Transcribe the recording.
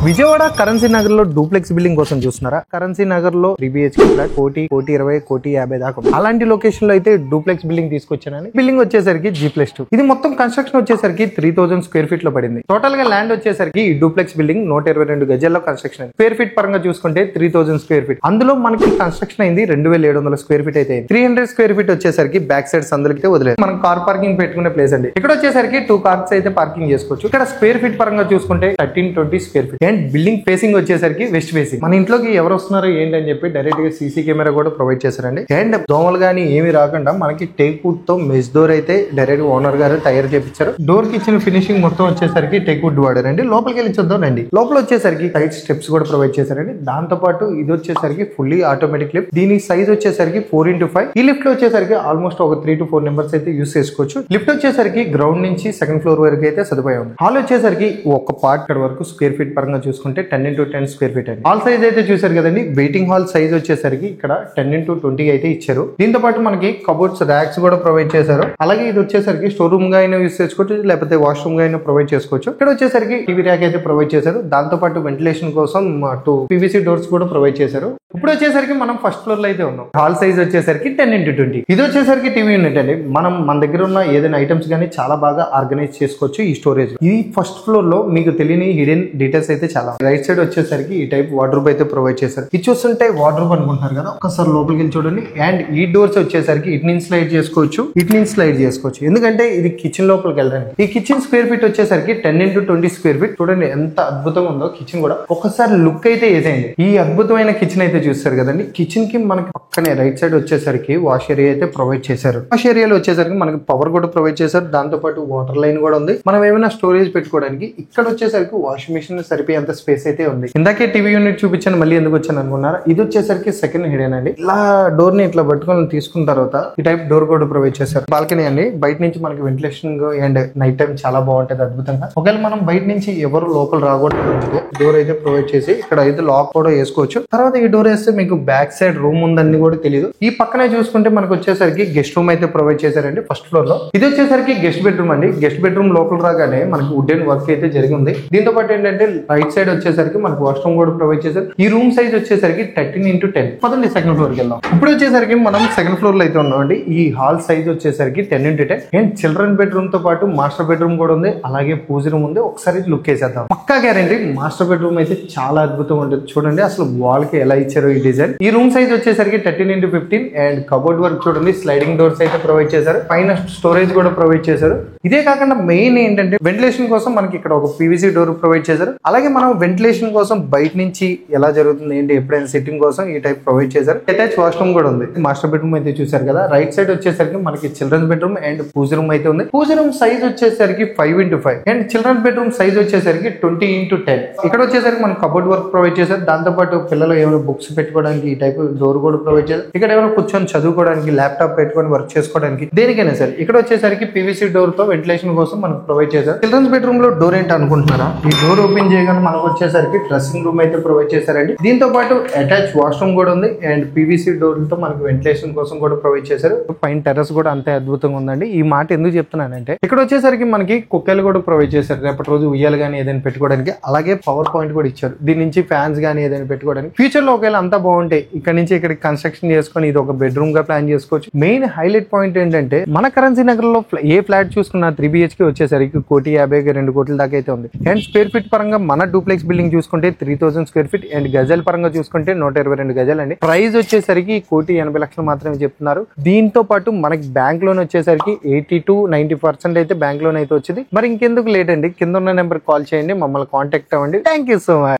Vijayawada currency Nagar లో duplex building కోసం చూస్తున్నారా? కరెన్సీ నగర్ లో 3 BHK ఫ్లాట్ 1,20,00,000 1,50,00,000 దాకా అలాంటి లొకేషన్ లో అయితే డూప్లెక్స్ బిల్డింగ్ తీసుకొచ్చానని. బిల్డింగ్ వచ్చేసరికి G+2. ఇది మొత్తం కన్స్ట్రక్షన్ వచ్చేసరికి 3,000 స్క్వేర్ ఫీట్ లో పడింది. టోటల్ గా ల్యాండ్ వచ్చేసరికి ఈ డూప్లెక్స్ బిల్డింగ్ 122 గజాల్లో కన్స్ట్రక్షన్ అయింది. స్క్వేర్ ఫీట్ పరంగా చూసుకుంటే 3,000 స్క్వేర్ ఫీట్. అందులో మనకి కన్స్ట్రక్షన్ అయింది 2,700 స్క్వేర్ ఫీట్ అయితే 300 స్క్వేర్ ఫీట్ వచ్చేసరికి బ్యాక్ సైడ్ సందులకి వదిలేదు. మనం కార్ పార్కింగ్ పెట్టుకునే ప్లేస్ అండి. ఇక్కడ వచ్చేసరికి 2 కార్స్ అయితే పార్కింగ్ చేసుకోవచ్చు. ఇక్కడ స్క్వేర్ ఫీట్ పరంగా చూసుకుంటే 1320 square feet. And building facing వచ్చేసరికి వెస్ట్ ఫేసింగ్. మన ఇంట్లోకి ఎవరు వస్తున్నారు ఏంటి అని చెప్పి డైరెక్ట్ గా సీసీ కెమెరా కూడా ప్రొవైడ్ చేశారండి. అండ్ దోమలు గానీ ఏమి రాకుండా మనకి టేక్ వుడ్ తో మెష్ డోర్ అయితే డైరెక్ట్ ఓనర్ గారు తయారు చేయించారు. డోర్ కి ఇచ్చిన ఫినిషింగ్ మొత్తం వచ్చేసరికి టేక్ వుడ్ వాడారండి. లోపలికి వెళ్ళి చూద్దాం రండి. లోపల వచ్చేసరికి సైడ్ స్టెప్స్ కూడా ప్రొవైడ్ చేశారండి. దాంతో పాటు ఇది వచ్చేసరికి ఫుల్లీ ఆటోమేటిక్ లిఫ్ట్. దీని సైజ్ వచ్చేసరికి 4x5. ఈ లిఫ్ట్ లో వచ్చేసరికి ఆల్మోస్ట్ ఒక 3 to 4 మెంబర్స్ అయితే యూస్ చేసుకోవచ్చు. లిఫ్ట్ వచ్చేసరికి గ్రౌండ్ నుంచి సెకండ్ ఫ్లోర్ వరకు అయితే సదుపాయం ఉంది. హాల్ వచ్చేసరికి ఒక పార్ట్ ఇక్కడ వరకు స్క్వేర్ ఫీట్ పరంగా చూసుకుంటే 10x10 స్క్వేర్ ఫీట్ అండి. హాల్ సైజ్ అయితే చూసారు కదండి. వెయిటింగ్ హాల్ సైజ్ వచ్చేసరికి ఇక్కడ 10x20 అయితే ఇచ్చారు. దీంతో పాటు మనకి కబోర్డ్స్ ర్యాక్స్ కూడా ప్రొవైడ్ చేశారు. అలాగే ఇది వచ్చేసరికి స్టోర్ రూమ్ గా అయినా యూస్ చేసుకోవచ్చు, లేకపోతే వాష్రూమ్ గా అయినా ప్రొవైడ్ చేసుకోవచ్చు. ఇక్కడ వచ్చేసరికి టీవీ ర్యాక్ అయితే ప్రొవైడ్ చేశారు. దాంతో పాటు వెంటిలేషన్ కోసం 2 PVC డోర్స్ కూడా ప్రొవైడ్ చేశారు. ఇప్పుడు వచ్చేసరికి మనం ఫస్ట్ ఫ్లోర్ లో అయితే ఉన్నాం. హాల్ సైజ్ వచ్చేసరికి 10x20. ఇది వచ్చేసరికి టీవీ యూనిట్ అండి. మన దగ్గర ఉన్న ఏదైనా ఐటమ్స్ గానీ చాలా బాగా ఆర్గనైజ్ చేసుకోవచ్చు ఈ స్టోరేజ్. ఇది ఫస్ట్ ఫ్లోర్ లో మీకు తెలియని హిడెన్ డీటెయిల్స్ అయితే చాలా. రైట్ సైడ్ వచ్చేసరికి ఈ టైప్ వార్డ్రోబ్ అయితే ప్రొవైడ్ చేశారు. ఇది చూస్తుంటే వార్డ్రోబ్ అనుకుంటున్నారు కదా, ఒకసారి లోపలికి వెళ్ళి చూడండి. అండ్ ఈ డోర్స్ వచ్చేసరికి ఇటు నుంచి స్లైడ్ చేసుకోవచ్చు, ఇటు నుంచి స్లైడ్ చేసుకోవచ్చు. ఎందుకంటే ఇది కిచెన్ లోపలికి వెళ్ళడానికి. ఈ కిచెన్ స్క్వేర్ ఫీట్ వచ్చేసరికి 10x20 స్క్వేర్ ఫీట్. చూడండి ఎంత అద్భుతంగా ఉందో కిచెన్ కూడా. ఒకసారి లుక్ అయితే వేసేయండి. ఈ అద్భుతమైన కిచెన్ అయితే చూస్తారు కదండి. కిచెన్ కి మనకి పక్కనే రైట్ సైడ్ వచ్చేసరికి వాష్ ఏరియా అయితే ప్రొవైడ్ చేశారు. వాష్ ఏరియాలో వచ్చేసరికి మనకి పవర్ కూడా ప్రొవైడ్ చేశారు. దాంతో పాటు వాటర్ లైన్ కూడా ఉంది. మనం ఏమైనా స్టోరేజ్ పెట్టుకోవడానికి. ఇక్కడ వచ్చేసరికి వాషింగ్ మిషన్ సరిపోయేంత స్పేస్ అయితే ఉంది. ఇందాకే టీవీ యూనిట్ చూపించాను, మళ్ళీ ఎందుకు వచ్చాను అనుకున్నారా? ఇది వచ్చేసరికి సెకండ్ హిడెన్ అండి. ఇలా డోర్ ని ఇట్లా పట్టుకొని తీసుకున్న తర్వాత ఈ టైప్ డోర్ కూడా ప్రొవైడ్ చేశారు. బాల్కనీ అండి. బయట నుంచి మనకి వెంటిలేషన్ అండ్ నైట్ టైం చాలా బాగుంటది అద్భుతంగా. ఒకవేళ మనం బయట నుంచి ఎవరు లోపల రాకూడదు డోర్ అయితే ప్రొవైడ్ చేసి ఇక్కడ అయితే లాక్ కూడా వేసుకోవచ్చు. తర్వాత ఈ డోర్ వేస్తే మీకు బ్యాక్ సైడ్ రూమ్ ఉందని కూడా తెలియదు. ఈ పక్కనే చూసుకుంటే మనకు వచ్చేసరికి గెస్ట్ రూమ్ అయితే ప్రొవైడ్ చేశారండి ఫస్ట్ ఫ్లోర్ లో. ఇది వచ్చేసరికి గెస్ట్ బెడ్రూమ్ అండి. గెస్ట్ బెడ్రూమ్ లోపల రాగానే మనకి వుడెన్ వర్క్ అయితే జరిగింది. దీంతో పాటు ఏంటంటే రైట్ సైడ్ వచ్చేసరికి మనకు వాష్రూమ్ కూడా ప్రొవైడ్ చేశారు. ఈ రూమ్ సైజ్ వచ్చేసరికి 13x10. పదండి సెకండ్ ఫ్లోర్ కి వెళ్దాం. ఇప్పుడు వచ్చేసరికి మనం సెకండ్ ఫ్లోర్ లో అయితే ఉన్నామండి. ఈ హాల్ సైజ్ వచ్చేసరికి 10x10. అండ్ చిల్డ్రన్ బెడ్రూమ్ తో పాటు మాస్టర్ బెడ్రూమ్ కూడా ఉంది. అలాగే పూజ రూమ్ ఉంది. ఒకసారి లుక్ వేసేద్దాం. పక్కా గ్యారెంటీ మాస్టర్ బెడ్రూమ్ అయితే చాలా అద్భుతంగా ఉంటుంది. చూడండి అసలు వాల్ కి ఎలా ఇచ్చారో ఈ డిజైన్. ఈ రూమ్ సైజ్ వచ్చేసరికి 13x15. అండ్ కబోర్డ్ వర్క్ చూడండి. స్లైడింగ్ డోర్స్ అయితే ప్రొవైడ్ చేశారు. పైన స్టోరేజ్ కూడా ప్రొవైడ్ చేశారు. ఇదే కాకుండా మెయిన్ ఏంటంటే వెంటిలేషన్ కోసం మనకి ఇక్కడ ఒక PVC డోర్ ప్రొవైడ్ చేశారు. అలాగే మనం వెంటిలేషన్ కోసం బయట నుంచి ఎలా జరుగుతుంది ఏంటి ఎప్పుడైనా సెట్టింగ్ కోసం ఈ టైప్ ప్రొవైడ్ చేశారు. అటాచ్ వాష్రూమ్ కూడా ఉంది. మాస్టర్ బెడ్రూమ్ అయితే చూసారు కదా. రైట్ సైడ్ వచ్చేసరికి మనకి children bedroom and pooja room అయితే ఉంది. పూజ రూమ్ సైజ్ వచ్చేసరికి 5x5. And children bedroom size వచ్చేసరికి 20x10. ఇక్కడ వచ్చేసరికి మనకి కబోర్డ్ వర్క్ ప్రొవైడ్ చేశారు. దాంతో పాటు పిల్లలు ఏమైనా బుక్స్ పెట్టుకోవడానికి ఈ టైప్ డోర్ కూడా ప్రొవైడ్ చేశారు. ఇక్కడ ఏమైనా కూర్చొని చదువుకోవడానికి ల్యాప్టాప్ పెట్టుకొని వర్క్ చేసుకోవడానికి దేనికైనా సరే. ఇక్కడ వచ్చేసరికి PVC డోర్ తో వెంటిలేషన్ కోసం మనకు ప్రొవైడ్ చేశారు. చిల్డ్రన్స్ బెడ్రూమ్ లో డోర్ ఏంటి అనుకుంటున్నారా? ఈ డోర్ ఓపెన్ చేయగానే మనకు వచ్చేసరికి డ్రెస్సింగ్ రూమ్ అయితే ప్రొవైడ్ చేశారండి. దీంతో పాటు అటాచ్ వాష్రూమ్ కూడా ఉంది. అండ్ PVC డోర్లతో మనకి వెంటిలేషన్ కోసం కూడా ప్రొవైడ్ చేశారు. పైన టెర్రస్ కూడా అంతే అద్భుతంగా ఉందండి. ఈ మాట ఎందుకు చెప్తున్నానంటే ఇక్కడ వచ్చేసరికి మనకి కుక్కలు కూడా ప్రొవైడ్ చేశారు. రేపటి రోజు ఉయ్యాలు గానీ ఏదైనా పెట్టుకోవడానికి. అలాగే పవర్ పాయింట్ కూడా ఇచ్చారు. దీని నుంచి ఫ్యాన్స్ గానీ ఏదైనా పెట్టుకోవడానికి. ఫ్యూచర్ లో ఒకవేళ అంతా బాగుంటాయి ఇక్కడ నుంచి ఇక్కడికి కన్స్ట్రక్షన్ చేసుకొని ఇది ఒక బెడ్రూమ్ గా ప్లాన్ చేసుకోవచ్చు. మెయిన్ హైలైట్ పాయింట్ ఏంటంటే మన కరెన్సీ నగర్ లో ఏ ఫ్లాట్ చూసుకున్నా 3 BHK వచ్చేసరికి 1,50,00,000 2 కోట్ల దాకా అయితే ఉంది. అండ్ స్క్వేర్ ఫీట్ పరంగా మన డూప్లెక్స్ బిల్డింగ్ చూసుకుంటే 3,000 స్క్వేర్ ఫీట్. అండ్ గజాల పరంగా చూసుకుంటే 122 గజాలు అండి. ప్రైస్ వచ్చేసరికి 1,80,00,000 మాత్రమే చెప్తున్నారు. దీంతో పాటు మనకి బ్యాంక్ లోన్ వచ్చేసరికి 80 to 90% అయితే బ్యాంక్ లోన్ అయితే వచ్చింది. మరి ఇంకెందుకు లేట్ అండి, కింద ఉన్న నెంబర్ కాల్ చేయండి, మమ్మల్ని కాంటాక్ట్ అవ్వండి. Thank you so much.